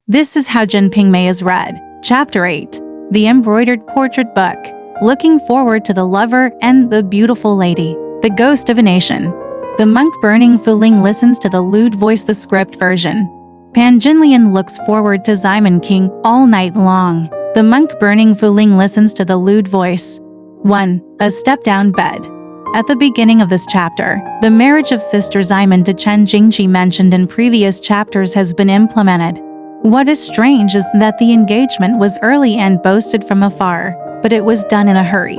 This is how Jin Ping Mei is read. Chapter 8. The Embroidered Portrait Book. Looking forward to the lover and the beautiful lady. The Ghost of a Nation. The monk burning Fu Ling listens to the lewd voice. The script version. Pan Jinlian looks forward to Simon King all night long. The monk burning Fu Ling listens to the lewd voice. 1. A step-down bed. At the beginning of this chapter, the marriage of Sister Simon to Chen Jingqi mentioned in previous chapters has been implemented. What is strange is that the engagement was early and boasted from afar, but it was done in a hurry.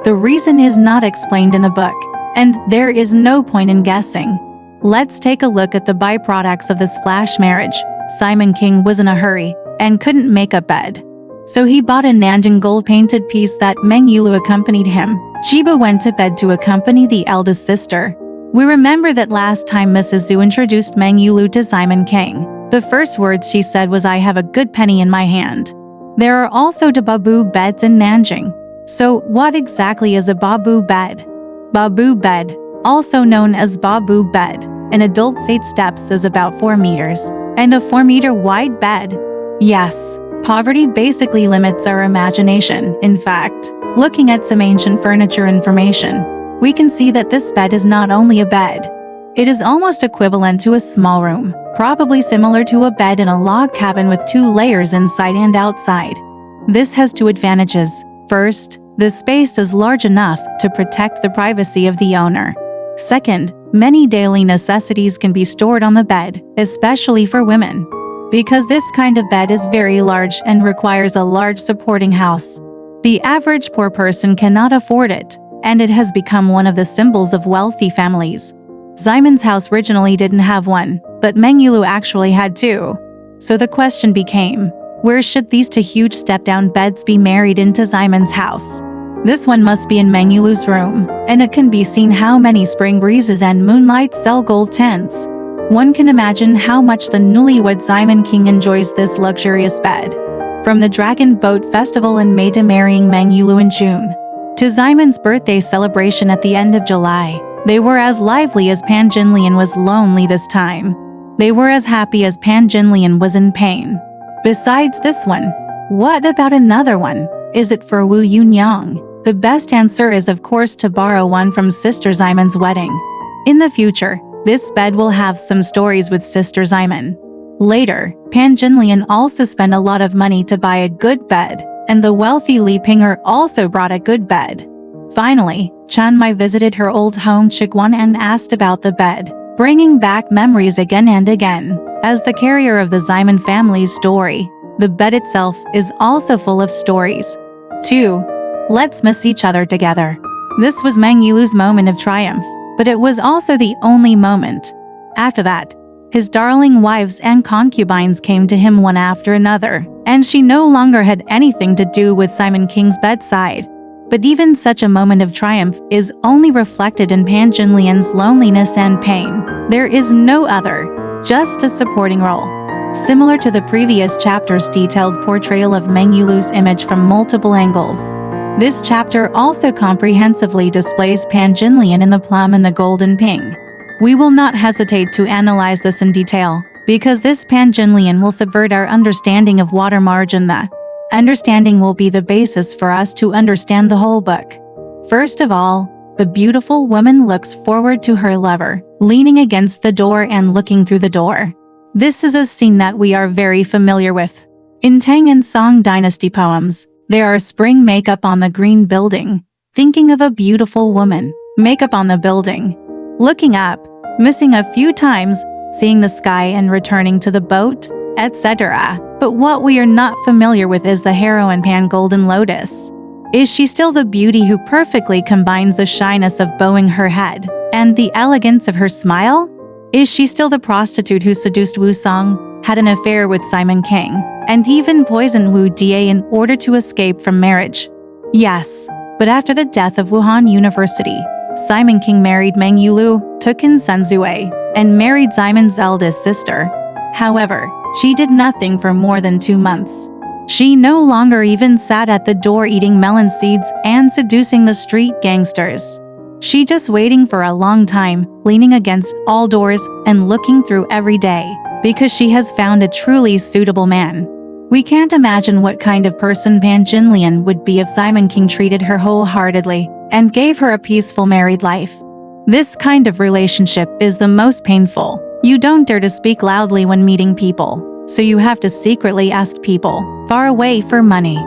The reason is not explained in the book, and there is no point in guessing. Let's take a look at the byproducts of this flash marriage. Simon King was in a hurry and couldn't make a bed. So he bought a Nanjing gold-painted piece that Meng Yulu accompanied him. Chiba went to bed to accompany the eldest sister. We remember that last time Mrs. Zhu introduced Meng Yulu to Simon King. The first words she said was, "I have a good penny in my hand." There are also babu beds in Nanjing. So what exactly is a babu bed? Babu bed, also known as babu bed, an adult's 8 steps is about 4 meters, and a 4-meter wide bed. Yes, poverty basically limits our imagination. In fact, looking at some ancient furniture information, we can see that this bed is not only a bed. It is almost equivalent to a small room, probably similar to a bed in a log cabin with 2 layers inside and outside. This has 2 advantages. First, the space is large enough to protect the privacy of the owner. Second, many daily necessities can be stored on the bed, especially for women. Because this kind of bed is very large and requires a large supporting house. The average poor person cannot afford it, and it has become one of the symbols of wealthy families. Simon's house originally didn't have one, but Meng Yulu actually had 2. So the question became, where should these 2 huge step-down beds be married into Simon's house? This one must be in Meng Yulu's room, and it can be seen how many spring breezes and moonlight sell gold tints. One can imagine how much the newlywed Simon King enjoys this luxurious bed. From the Dragon Boat Festival in May to marrying Meng Yulu in June, to Simon's birthday celebration at the end of July, they were as lively as Pan Jinlian was lonely this time. They were as happy as Pan Jinlian was in pain. Besides this one, what about another one? Is it for Wu Yunyang? The best answer is of course to borrow one from Sister Simon's wedding. In the future, this bed will have some stories with Sister Simon. Later, Pan Jinlian also spent a lot of money to buy a good bed, and the wealthy Li Pinger also brought a good bed. Finally, Chan Mai visited her old home Chigwan and asked about the bed, bringing back memories again and again. As the carrier of the Simon family's story, the bed itself is also full of stories. 2. Let's miss each other together. This was Meng Yulu's moment of triumph, but it was also the only moment. After that, his darling wives and concubines came to him one after another, and she no longer had anything to do with Simon King's bedside. But even such a moment of triumph is only reflected in Pan Jinlian's loneliness and pain. There is no other, just a supporting role. Similar to the previous chapter's detailed portrayal of Meng Yulu's image from multiple angles, this chapter also comprehensively displays Pan Jinlian in the plum and the golden ping. We will not hesitate to analyze this in detail, because this Pan Jinlian will subvert our understanding of water margin. The understanding will be the basis for us to understand the whole book. First of all, the beautiful woman looks forward to her lover, leaning against the door and looking through the door. This is a scene that we are very familiar with. In Tang and Song dynasty poems, there are spring makeup on the green building, thinking of a beautiful woman, makeup on the building, looking up, missing a few times, seeing the sky and returning to the boat, etc. But what we are not familiar with is the heroine Pan Golden Lotus. Is she still the beauty who perfectly combines the shyness of bowing her head and the elegance of her smile? Is she still the prostitute who seduced Wu Song, had an affair with Simon King, and even poisoned Wu Die in order to escape from marriage? Yes, but after the death of Wuhan University, Simon King married Meng Yulu, took in Sun Zue, and married Simon's eldest sister. However, she did nothing for more than 2 months. She no longer even sat at the door eating melon seeds and seducing the street gangsters. She just waiting for a long time, leaning against all doors and looking through every day. because she has found a truly suitable man. We can't imagine what kind of person Pan Jinlian would be if Simon King treated her wholeheartedly and gave her a peaceful married life. This kind of relationship is the most painful. You don't dare to speak loudly when meeting people, so you have to secretly ask people far away for money.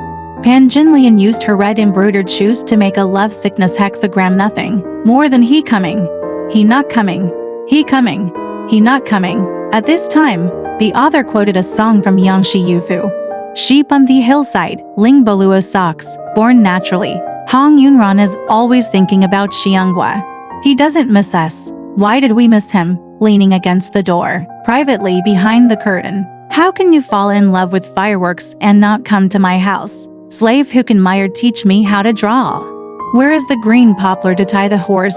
Pan Jinlian used her red embroidered shoes to make a love sickness hexagram nothing more than he coming, he not coming, he coming, he not coming. At this time, the author quoted a song from Yangshi Yufu. Sheep on the hillside, Ling Bolua socks, born naturally. Hong Yunran is always thinking about Xianghua. He doesn't miss us. Why did we miss him? Leaning against the door, privately behind the curtain. How can you fall in love with fireworks and not come to my house? Slave who can mire teach me how to draw. Where is the green poplar to tie the horse?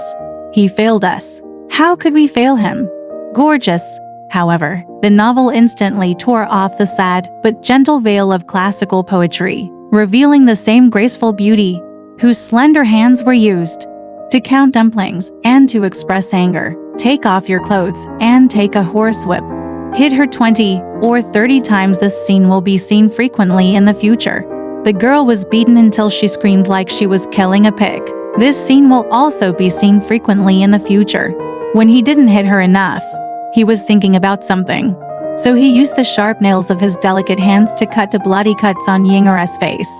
He failed us. How could we fail him? Gorgeous. However, the novel instantly tore off the sad but gentle veil of classical poetry, revealing the same graceful beauty, whose slender hands were used to count dumplings and to express anger. Take off your clothes and take a horsewhip. Hit her 20 or 30 times. This scene will be seen frequently in the future. The girl was beaten until she screamed like she was killing a pig. This scene will also be seen frequently in the future. When he didn't hit her enough, he was thinking about something. So he used the sharp nails of his delicate hands to cut to bloody cuts on Ying'er's face.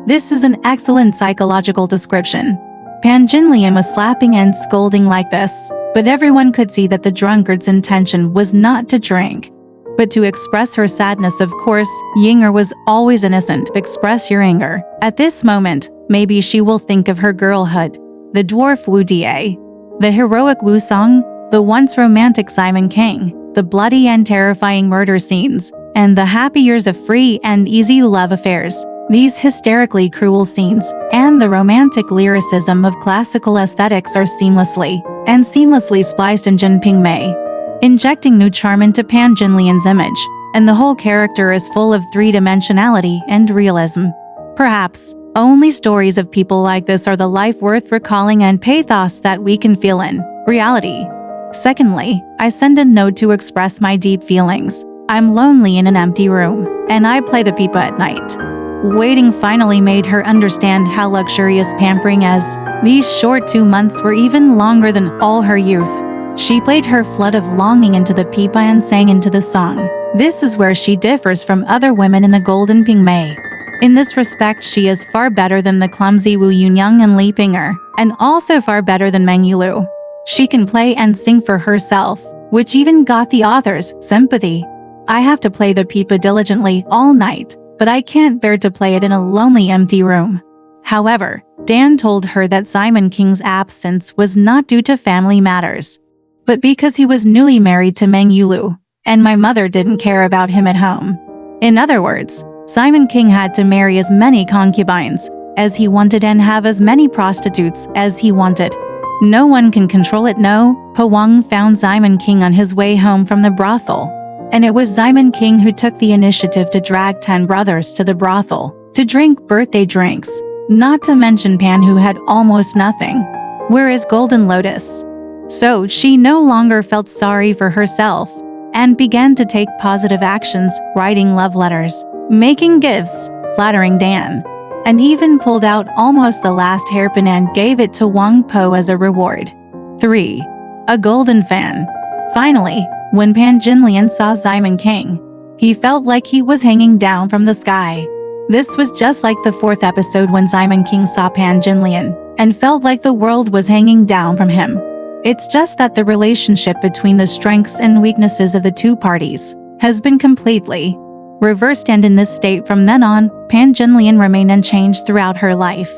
This is an excellent psychological description. Pan Jinlian was slapping and scolding like this, but everyone could see that the drunkard's intention was not to drink, but to express her sadness. Of course, Ying'er was always innocent. Express your anger. At this moment, maybe she will think of her girlhood. The dwarf Wu Die, the heroic Wu Song, the once romantic Simon King, the bloody and terrifying murder scenes, and the happy years of free and easy love affairs. These hysterically cruel scenes and the romantic lyricism of classical aesthetics are seamlessly spliced in Jin Ping Mei, injecting new charm into Pan Jinlian's image, and the whole character is full of three-dimensionality and realism. Perhaps, only stories of people like this are the life worth recalling and pathos that we can feel in reality. Secondly, I send a note to express my deep feelings. I'm lonely in an empty room, and I play the pipa at night. Waiting finally made her understand how luxurious pampering is. These short 2 months were even longer than all her youth. She played her flood of longing into the pipa and sang into the song. This is where she differs from other women in the Golden Ping Mei. In this respect, she is far better than the clumsy Wu Yunyang and Li Pinger, and also far better than Meng Yulu. She can play and sing for herself, which even got the author's sympathy. I have to play the pipa diligently all night, but I can't bear to play it in a lonely empty room. However, Dan told her that Simon King's absence was not due to family matters, but because he was newly married to Meng Yulu, and my mother didn't care about him at home. In other words, Simon King had to marry as many concubines as he wanted and have as many prostitutes as he wanted. No one can control it. No, Po Wang found Simon King on his way home from the brothel, and it was Simon King who took the initiative to drag 10 brothers to the brothel to drink birthday drinks, not to mention Pan, who had almost nothing. Where is Golden Lotus? So she no longer felt sorry for herself and began to take positive actions, writing love letters, making gifts, flattering Dan, and even pulled out almost the last hairpin and gave it to Wang Po as a reward. 3. A golden fan. Finally, when Pan Jinlian saw Simon King, he felt like he was hanging down from the sky. This was just like the 4th episode when Simon King saw Pan Jinlian and felt like the world was hanging down from him. It's just that the relationship between the strengths and weaknesses of the two parties has been completely reversed, and in this state from then on, Pan Jinlian remained unchanged throughout her life.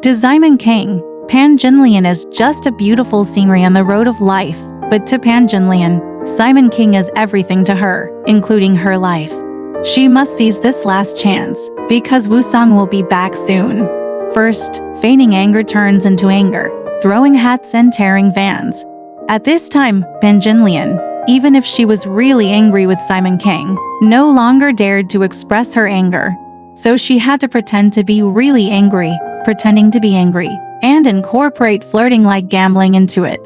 To Simon King, Pan Jinlian is just a beautiful scenery on the road of life, but to Pan Jinlian, Simon King is everything to her, including her life. She must seize this last chance, because Wu Song will be back soon. First, feigning anger turns into anger, throwing hats and tearing vans. At this time, Pan Jinlian, even if she was really angry with Simon King, no longer dared to express her anger. So she had to pretend to be really angry, pretending to be angry, and incorporate flirting like gambling into it.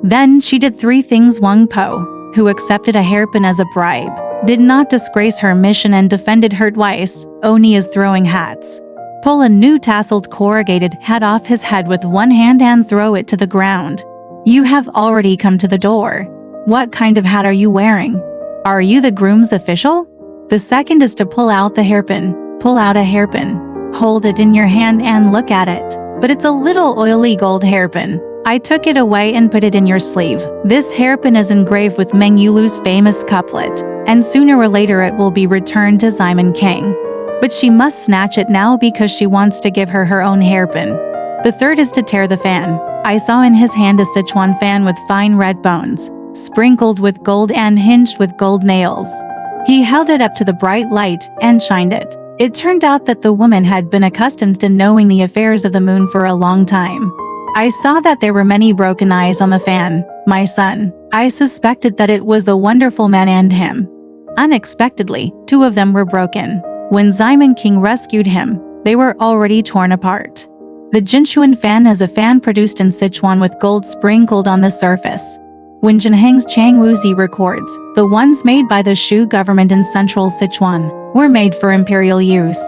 Then she did 3 things. Wang Po, who accepted a hairpin as a bribe, Did not disgrace her mission and defended her twice. Oni is throwing hats. Pull a new tasseled corrugated hat off his head with one hand and throw it to the ground. You have already come to the door. What kind of hat are you wearing? Are you the groom's official? The second is to pull out the hairpin. Pull out a hairpin. Hold it in your hand and look at it. But it's a little oily gold hairpin. I took it away and put it in your sleeve. This hairpin is engraved with Meng Yulu's famous couplet, and sooner or later it will be returned to Simon King. But she must snatch it now because she wants to give her own hairpin. The third is to tear the fan. I saw in his hand a Sichuan fan with fine red bones, sprinkled with gold and hinged with gold nails. He held it up to the bright light and shined it. It turned out that the woman had been accustomed to knowing the affairs of the moon for a long time. I saw that there were many broken eyes on the fan. My son, I suspected that it was the wonderful man and him. Unexpectedly, 2 of them were broken. When Simon King rescued him, they were already torn apart. The Jinshuan fan is a fan produced in Sichuan with gold sprinkled on the surface. When Jinheng's Chang Wuzi records, the ones made by the Shu government in central Sichuan were made for imperial use.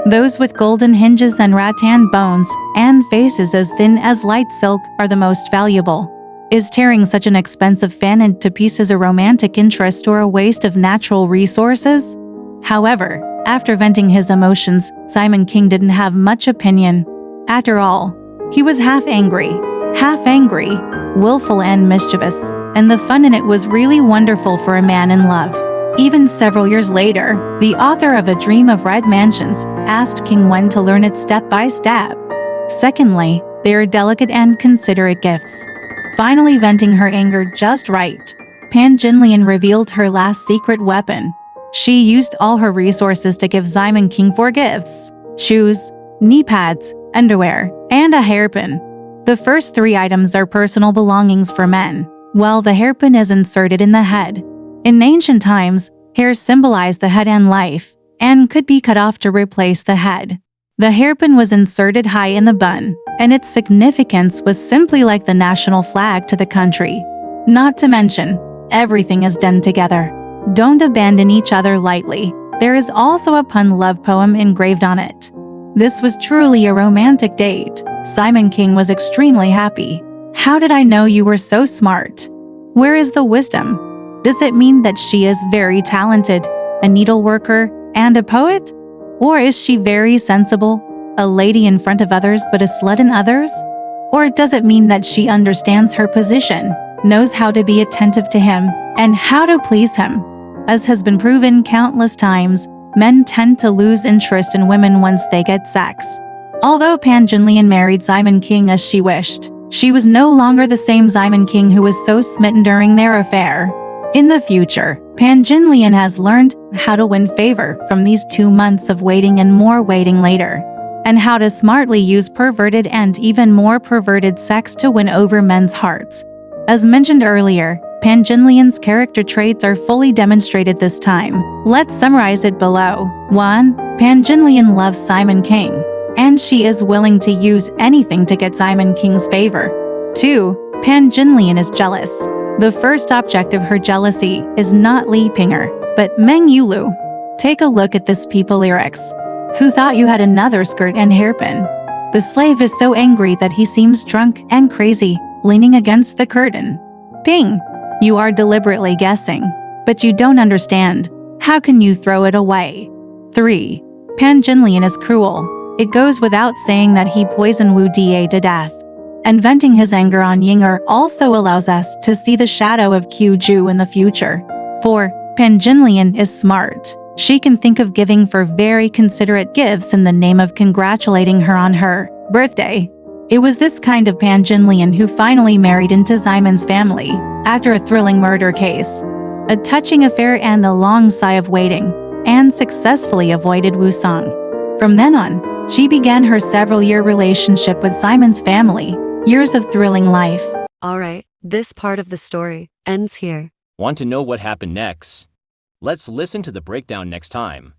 Those with golden hinges and rattan bones and faces as thin as light silk are the most valuable. Is tearing such an expensive fan into pieces a romantic interest or a waste of natural resources? However, after venting his emotions, Simon King didn't have much opinion. After all, he was half angry, willful and mischievous, and the fun in it was really wonderful for a man in love. Even several years later, the author of A Dream of Red Mansions asked King Wen to learn it step by step. Secondly, they are delicate and considerate gifts. Finally venting her anger just right, Pan Jinlian revealed her last secret weapon. She used all her resources to give Simon King 4 gifts: shoes, knee pads, underwear, and a hairpin. The first 3 items are personal belongings for men, while the hairpin is inserted in the head. In ancient times, hair symbolized the head and life, and could be cut off to replace the head. The hairpin was inserted high in the bun, and its significance was simply like the national flag to the country. Not to mention, everything is done together. Don't abandon each other lightly. There is also a pun love poem engraved on it. This was truly a romantic date. Simon King was extremely happy. How did I know you were so smart? Where is the wisdom? Does it mean that she is very talented, a needleworker, and a poet? Or is she very sensible, a lady in front of others but a slut in others? Or does it mean that she understands her position, knows how to be attentive to him, and how to please him? As has been proven countless times, men tend to lose interest in women once they get sex. Although Pan Jinlian married Simon King as she wished, she was no longer the same Simon King who was so smitten during their affair. In the future, Pan Jinlian has learned how to win favor from these 2 months of waiting and more waiting later, and how to smartly use perverted and even more perverted sex to win over men's hearts. As mentioned earlier, Pan Jinlian's character traits are fully demonstrated this time. Let's summarize it below. 1. Pan Jinlian loves Simon King, and she is willing to use anything to get Simon King's favor. 2. Pan Jinlian is jealous. The first object of her jealousy is not Li Pinger, but Meng Yulu. Take a look at this people lyrics. Who thought you had another skirt and hairpin? The slave is so angry that he seems drunk and crazy, leaning against the curtain. Ping! You are deliberately guessing, but you don't understand. How can you throw it away? 3. Pan Jinlian is cruel. It goes without saying that he poisoned Wu Da to death. And venting his anger on Yinger also allows us to see the shadow of Q Ju in the future. 4. Pan Jinlian is smart. She can think of giving for very considerate gifts in the name of congratulating her on her birthday. It was this kind of Pan Jinlian who finally married into Simon's family after a thrilling murder case, a touching affair and a long sigh of waiting, and successfully avoided Wu Song. From then on, she began her several-year relationship with Simon's family, years of thrilling life. Alright, this part of the story ends here. Want to know what happened next? Let's listen to the breakdown next time.